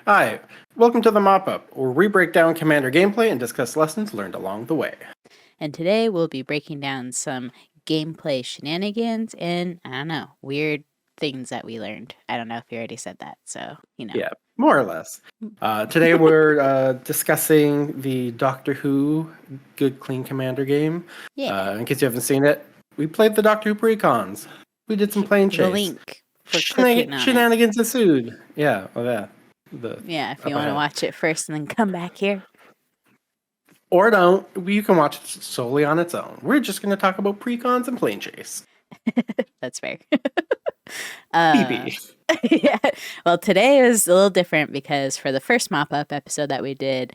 Hi, welcome to the Mop-Up, where we break down Commander gameplay and discuss lessons learned along the way. And today we'll be breaking down some gameplay shenanigans and, I don't know, weird things that we learned. I don't know if you already said that, so, Yeah, more or less. Today we're discussing the Doctor Who Good Clean Commander game. Yeah. In case you haven't seen it, we played the Doctor Who precons. We did some The Planechase. link for clicking on it. Shenanigans ensued. Yeah, well, yeah. Yeah, if you up want to ahead. watch it first and then come back here. Or don't, you can watch it solely on its own. We're just going to talk about precons and Planechase. That's fair. PP. Yeah. Well, today is a little different because for the first mop-up episode that we did,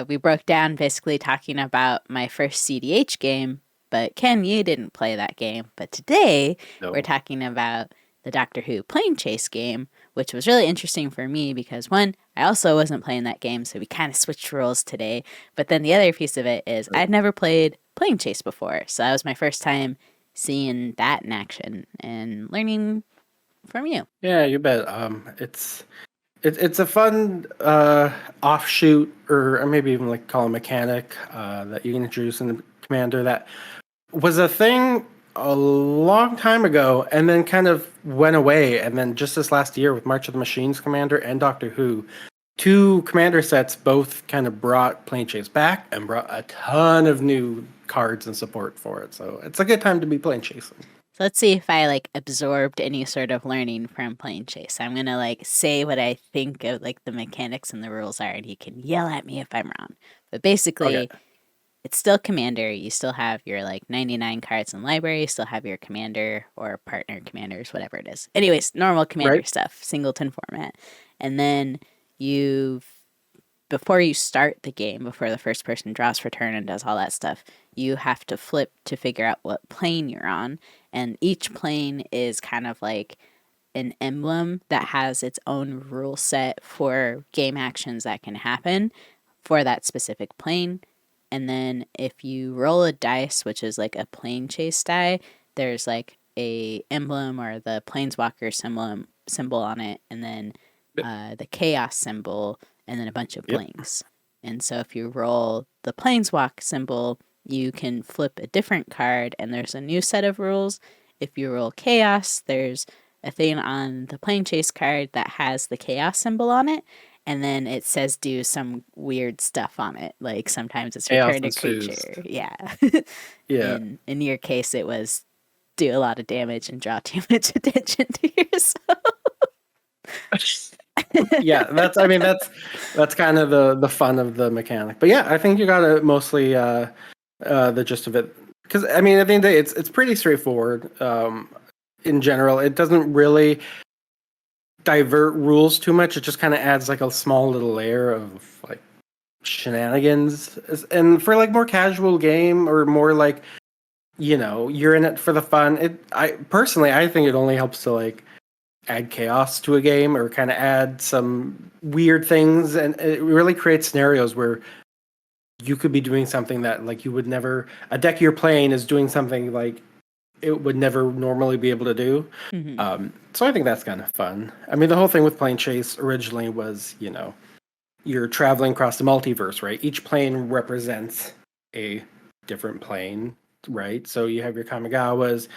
we broke down basically talking about my first CDH game, but Ken, you didn't play that game. But today, we're talking about the Doctor Who Planechase game, which was really interesting for me because, one, I also wasn't playing that game, so we kind of switched roles today. But then the other piece of it is I'd never played Planechase before, so that was my first time seeing that in action and learning from you. Yeah, you bet. It's a fun offshoot, or maybe even like call a mechanic that you can introduce in the Commander that was a thing a long time ago, and then kind of went away. And then just this last year with March of the Machines Commander and Doctor Who, two Commander sets both kind of brought Planechase back and brought a ton of new cards and support for it. So it's a good time to be Planechasing. So let's see if I absorbed any sort of learning from Planechase. I'm gonna say what I think of the mechanics and the rules are, and you can yell at me if I'm wrong. But basically, Okay. it's still Commander. You still have your 99 cards in library. You still have your Commander or partner commanders, whatever it is. Anyways, normal Commander stuff, singleton format, and then before you start the game, before the first person draws for turn and does all that stuff, you have to flip to figure out what plane you're on. And each plane is kind of like an emblem that has its own rule set for game actions that can happen for that specific plane. And then if you roll a dice, which is like a Planechase die, there's a emblem or the planeswalker symbol on it, and then the chaos symbol, and then a bunch of blanks. And so if you roll the planeswalk symbol, you can flip a different card, and there's a new set of rules. If you roll chaos, there's a thing on the Planechase card that has the chaos symbol on it, and then it says do some weird stuff on it. Like sometimes it's return a creature. Yeah. Yeah. In your case, it was do a lot of damage and draw too much attention to yourself. Yeah, that's kind of the fun of the mechanic. But yeah, I think you got it mostly the gist of it. Because I mean, at the end of the day, it's pretty straightforward. In general, it doesn't really divert rules too much. It just kind of adds a small little layer of shenanigans. And for more casual game or more you're in it for the fun. I think it only helps to add chaos to a game or kind of add some weird things, and it really creates scenarios where you could be doing something that you would never, a deck you're playing is doing something it would never normally be able to do. Mm-hmm. So I think that's kind of fun. I mean, the whole thing with Planechase originally was, you're traveling across the multiverse, right? Each plane represents a different plane, right? So you have your Kamigawas,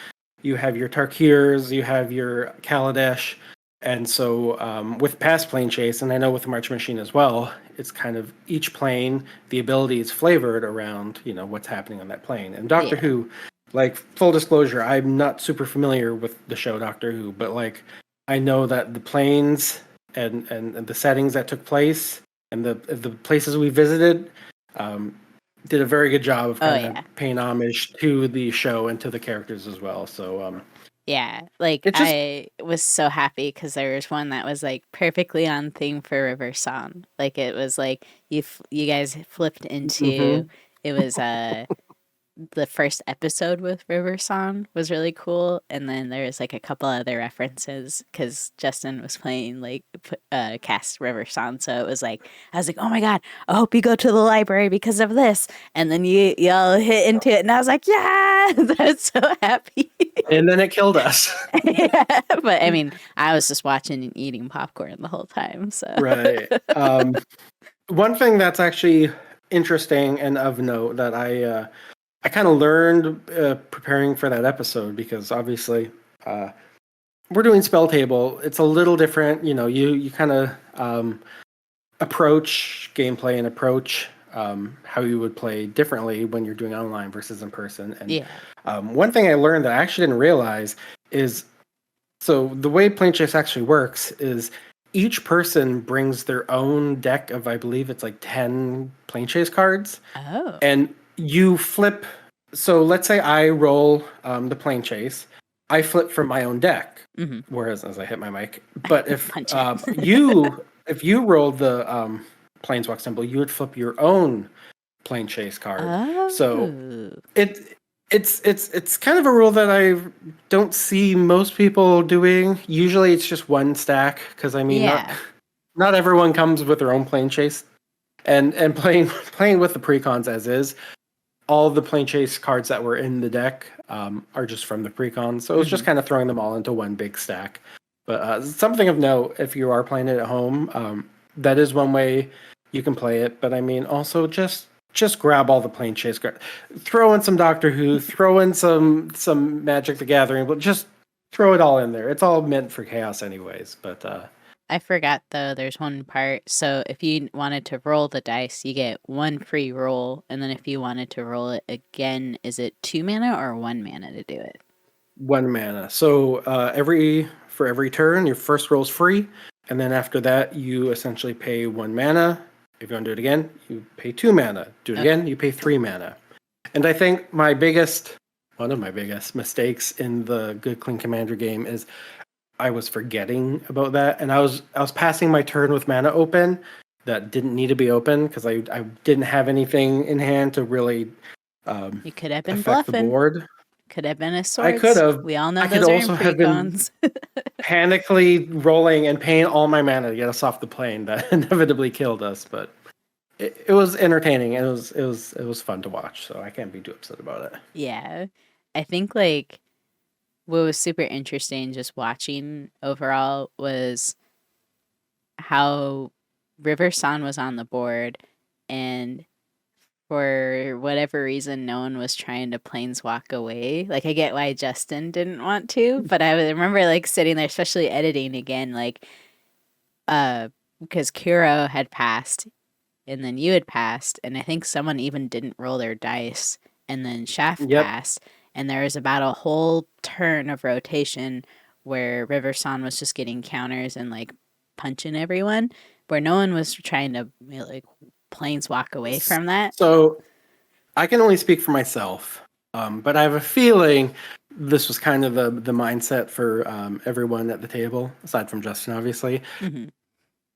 you have your Tarkirs, you have your Kaladesh. And so with past Planechase, and I know with March Machine as well, it's kind of each plane, the ability is flavored around, what's happening on that plane. And Doctor Who, full disclosure, I'm not super familiar with the show Doctor Who, but I know that the planes and the settings that took place and the places we visited did a very good job of kind of paying homage to the show and to the characters as well. So yeah, I was so happy because there was one that was perfectly on theme for River Song. It was you guys flipped into it was the first episode with River Song was really cool, and then there's like a couple other references because Justin was playing like cast River Song, so it was like I was like, oh my god, I hope you go to the library because of this, and then you all hit into it, and I was like, yeah, that's so happy. And then it killed us. Yeah, but I mean, I was just watching and eating popcorn the whole time, so Right. One thing that's actually interesting and of note that I kind of learned preparing for that episode, because obviously we're doing spell table. It's a little different, you kind of approach gameplay and approach how you would play differently when you're doing online versus in person. And yeah. One thing I learned that I actually didn't realize is, so the way Planechase actually works is each person brings their own deck of, I believe it's like 10 Planechase cards. Oh. And you flip. So let's say I roll the Planechase. I flip from my own deck. Mm-hmm. Whereas, as I hit my mic, but if if you roll the Planeswalk symbol, you would flip your own Planechase card. Oh. So it's kind of a rule that I don't see most people doing. Usually it's just one stack, because I mean, not everyone comes with their own Planechase, and playing with the precons as is. All the Planechase cards that were in the deck are just from the precons, so it was just kind of throwing them all into one big stack. But something of note, if you are playing it at home, that is one way you can play it. But I mean, also just grab all the Planechase cards, throw in some Doctor Who, throw in some Magic the Gathering, but just throw it all in there. It's all meant for chaos, anyways. But I forgot though, there's one part. So if you wanted to roll the dice, you get one free roll, and then if you wanted to roll it again, is it 2 mana or 1 mana to do it? 1 mana. So for every turn, your first roll is free, and then after that, you essentially pay 1 mana. If you want to do it again, you pay 2 mana. Do it again, you pay 3 mana. And I think one of my biggest mistakes in the Good Clean Commander game is I was forgetting about that, and I was passing my turn with mana open that didn't need to be open, because I didn't have anything in hand to really you could have been affect bluffing. the board. Could have been a swords. I could have. We all know I those could are also in have been precons. panically rolling and paying all my mana to get us off the plane that inevitably killed us. But it was entertaining, and it was fun to watch. So I can't be too upset about it. Yeah, I think like what was super interesting just watching overall was how River San was on the board, and for whatever reason, no one was trying to planeswalk away. Like, I get why Justin didn't want to, but I remember like sitting there, especially editing again, like, because Kuro had passed, and then you had passed, and I think someone even didn't roll their dice, and then Shaft passed, and there was about a whole turn of rotation where River San was just getting counters and like punching everyone, where no one was trying to like planeswalk away from that. So I can only speak for myself, but I have a feeling this was kind of the mindset for everyone at the table, aside from Justin, obviously.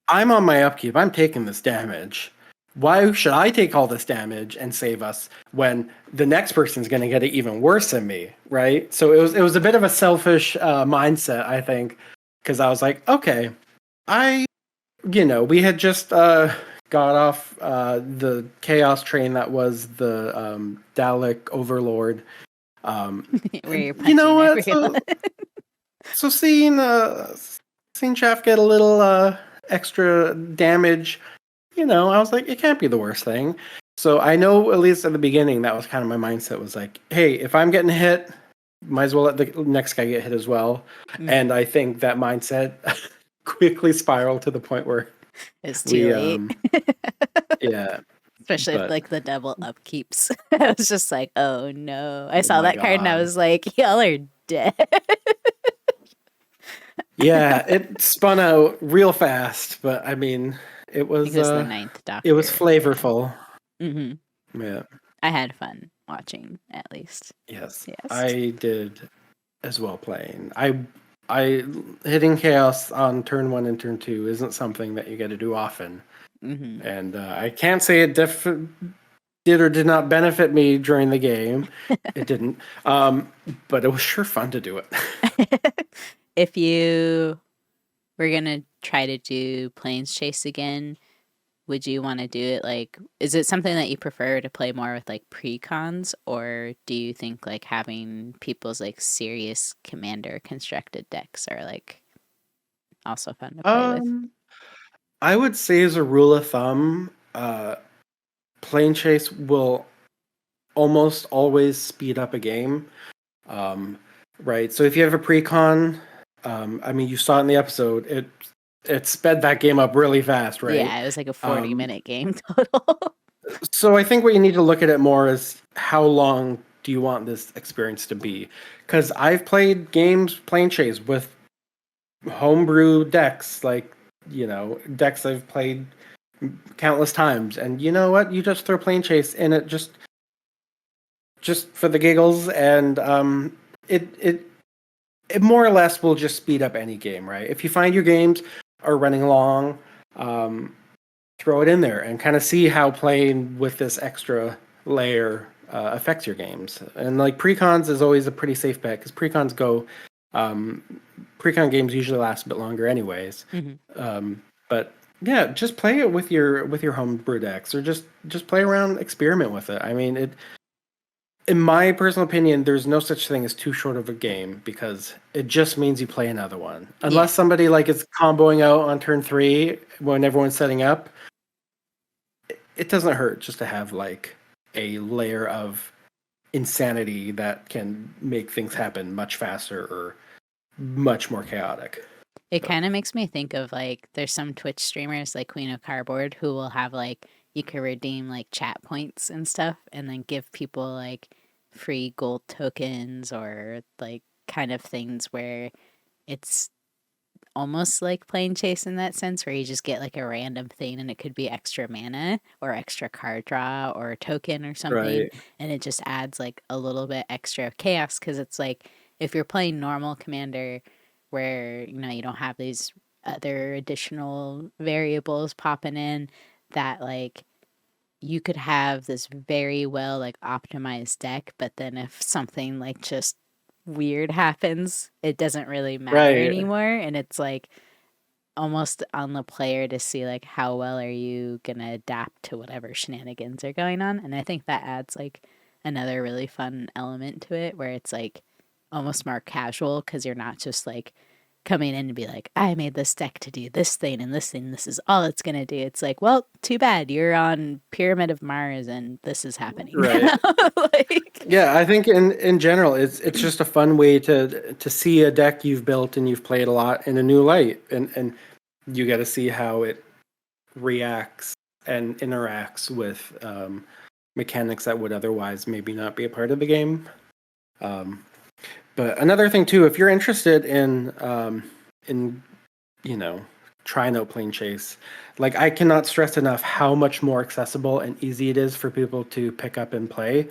I'm on my upkeep. I'm taking this damage. Why should I take all this damage and save us when the next person's going to get it even worse than me, right? So it was a bit of a selfish mindset, I think, because I was like, okay, we had just got off the chaos train that was the Dalek Overlord. Where you're punching everyone. So seeing Shaft get a little extra damage, I was like, it can't be the worst thing. So I know, at least at the beginning, that was kind of my mindset, was like, hey, if I'm getting hit, might as well let the next guy get hit as well. And I think that mindset quickly spiraled to the point where it's too late. Yeah. Especially if like the double upkeeps. I was just like, oh no. I saw that card and I was like, y'all are dead. Yeah, it spun out real fast, but I mean, it was the ninth Doctor. It was flavorful. Yeah. I had fun watching, at least. Yes. I did as well playing. I hitting chaos on turn 1 and turn 2 isn't something that you get to do often. And I can't say it did or did not benefit me during the game. It didn't. But it was sure fun to do it. If you were gonna try to do Planechase again, would you want to do it like, is it something that you prefer to play more with like pre-cons, or do you think like having people's like serious commander constructed decks are like also fun to play with? Um, I would say as a rule of thumb, plane chase will almost always speed up a game. Um, right. So if you have a pre-con, I mean, you saw it in the episode, it sped that game up really fast, right? Yeah, it was like a 40-minute game total. So I think what you need to look at it more is how long do you want this experience to be? Because I've played games plane chase with homebrew decks, like decks I've played countless times, and you know what? You just throw plane chase in it just for the giggles, and it more or less will just speed up any game, right? If you find your games are running long, throw it in there and kind of see how playing with this extra layer affects your games. And like precons is always a pretty safe bet because um, precon games usually last a bit longer, anyways. Hmm. But yeah, just play it with your homebrew decks, or just play around, experiment with it. I mean, in my personal opinion, there's no such thing as too short of a game because it just means you play another one. Yeah. Unless somebody like is comboing out on turn 3 when everyone's setting up, it doesn't hurt just to have like a layer of insanity that can make things happen much faster or much more chaotic. It So, kind of makes me think of like there's some Twitch streamers like Queen of Cardboard who will have like you can redeem like chat points and stuff and then give people like free gold tokens or like kind of things where it's almost like playing chase in that sense where you just get like a random thing and it could be extra mana or extra card draw or a token or something, right. and it just adds like a little bit extra chaos because it's like if you're playing normal commander where you don't have these other additional variables popping in, that like you could have this very well like optimized deck, but then if something like just weird happens, it doesn't really matter Right. anymore, and it's like almost on the player to see like how well are you gonna adapt to whatever shenanigans are going on. And I think that adds like another really fun element to it where it's like almost more casual because you're not just like coming in and be like, I made this deck to do this thing and this thing, this is all it's gonna do. It's like, well, too bad you're on Pyramid of Mars and this is happening Right. now. Like, Yeah, I think in general it's just a fun way to see a deck you've built and you've played a lot in a new light, and you get to see how it reacts and interacts with mechanics that would otherwise maybe not be a part of the game. Um, but another thing too, if you're interested in you know trying out plane chase, like I cannot stress enough how much more accessible and easy it is for people to pick up and play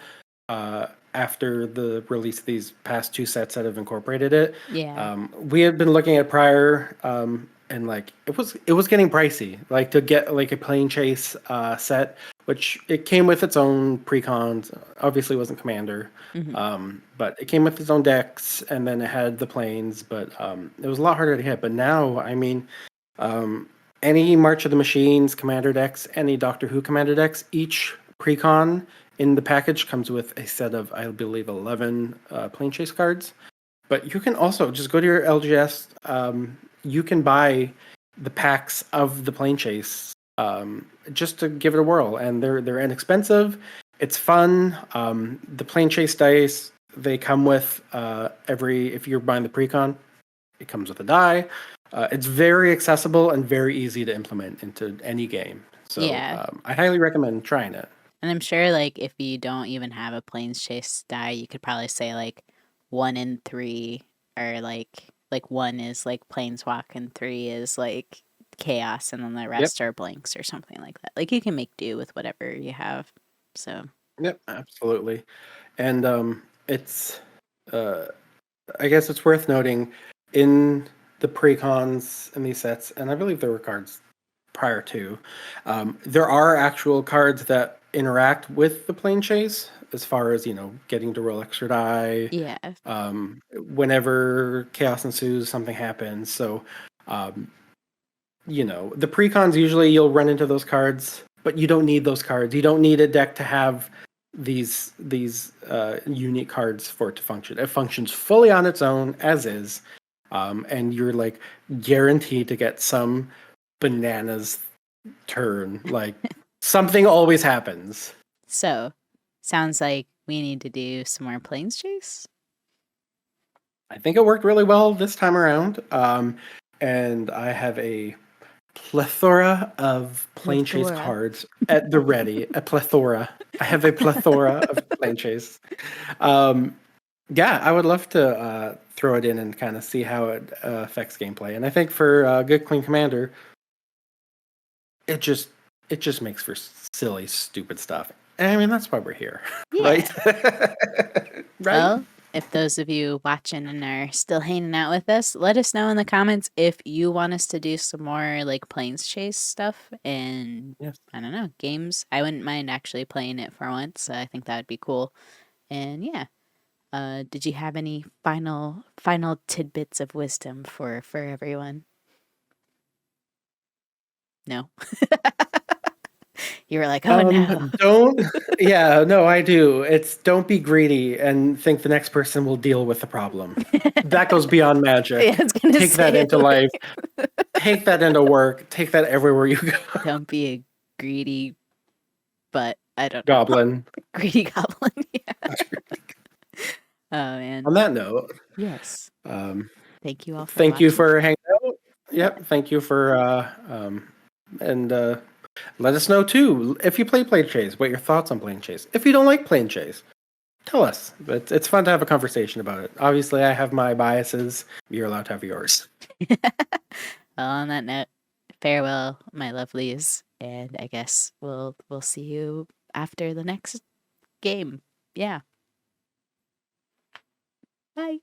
after the release of these past 2 sets that have incorporated it. yeah. We had been looking at prior, and like it was getting pricey. Like to get like a plane chase set, which it came with its own precons. Obviously, it wasn't commander, Hmm. but it came with its own decks, and then it had the planes. But it was a lot harder to hit. But now, I mean, any March of the Machines commander decks, any Doctor Who commander decks, each precon in the package comes with a set of, I believe, 11 plane chase cards. But you can also just go to your LGS. You can buy the packs of the plane chase just to give it a whirl, and they're inexpensive. It's fun. The plane chase dice they come with if you're buying the precon, it comes with a die. It's very accessible and very easy to implement into any game. So Yeah. I highly recommend trying it. And I'm sure, like, if you don't even have a planes chase die, you could probably say like 1 in 3, or like one is like planeswalk and three is like chaos, and then the Yep. rest are blanks or something like that. Like you can make do with whatever you have. So Yep. Absolutely. And it's uh, I guess it's worth noting in the precons in these sets, and I believe there were cards prior to. There are actual cards that interact with the plane chase as far as getting to roll extra die. Yeah. Whenever chaos ensues, something happens. So, the precons usually you'll run into those cards, but you don't need those cards. You don't need a deck to have these unique cards for it to function. It functions fully on its own as is, and you're like guaranteed to get some bananas turn. Like something always happens. So, sounds like we need to do some more Planechase. I think it worked really well this time around, and I have a plethora of Planechase Plethora. cards at the ready. A plethora. I have a plethora of Planechase. Yeah, I would love to throw it in and kind of see how it affects gameplay. And I think for Good Clean Commander, it just makes for silly, stupid stuff. And I mean, that's why we're here, Yeah. right? Right. Well, if those of you watching and are still hanging out with us, let us know in the comments if you want us to do some more like Planechase stuff and Yes. I don't know, games. I wouldn't mind actually playing it for once. I think that would be cool. And yeah. Did you have any final tidbits of wisdom for everyone? No. You were like, oh no. No, I do. It's don't be greedy and think the next person will deal with the problem. That goes beyond magic. Yeah, I was gonna Take that say, into life. Take that into work. Take that everywhere you go. Don't be a greedy, but I don't know. Goblin. Greedy goblin. Yeah. Oh man. On that note, Yes. Thank you all for thank you watching. for hanging out. Yep. Thank you for and let us know too if you play Planechase, what your thoughts on Planechase. If you don't like Planechase, tell us. It's fun to have a conversation about it. Obviously, I have my biases. You're allowed to have yours. Well, on that note, farewell, my lovelies, and I guess we'll see you after the next game. Yeah. Bye.